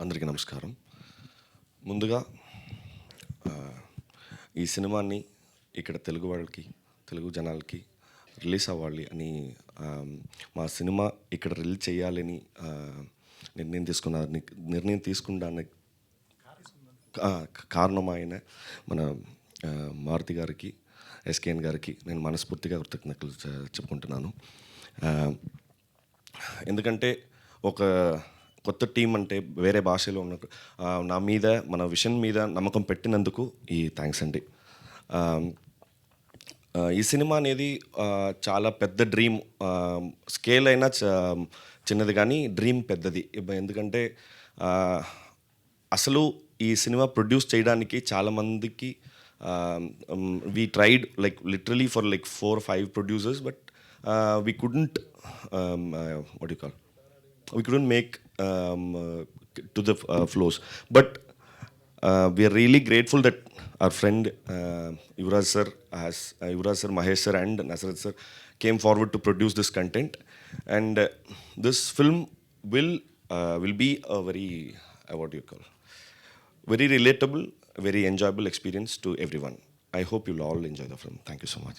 అందరికీ నమస్కారం. ముందుగా ఈ సినిమాని ఇక్కడ తెలుగు వాళ్ళకి, తెలుగు జనాలకి రిలీజ్ అవ్వాలి అని మా సినిమా ఇక్కడ రిలీజ్ చేయాలని నిర్ణయం తీసుకున్నానికి కారణం ఆయన మన మారుతి గారికి, ఎస్కేఎన్ గారికి నేను మనస్ఫూర్తిగా కృతజ్ఞతలు చెప్పుకుంటున్నాను. ఎందుకంటే ఒక కొత్త టీం అంటే వేరే భాషలో ఉన్న నా మీద మన విషన్ మీద నమ్మకం పెట్టినందుకు ఈ థ్యాంక్స్ అండి. ఈ సినిమా అనేది చాలా పెద్ద డ్రీమ్. స్కేల్ అయినా చిన్నది కానీ డ్రీమ్ పెద్దది. ఎందుకంటే అసలు ఈ సినిమా ప్రొడ్యూస్ చేయడానికి చాలామందికి we tried like literally for like 4 or 5 producers, but we couldn't what do you call, we couldn't make to the flows, but we are really grateful that our friend Yuvraj sir, Mahesh sir and Nasrat sir came forward to produce this content, and this film will be a very what do you call, very relatable, very enjoyable experience to everyone. I hope you'll all enjoy the film. Thank you so much.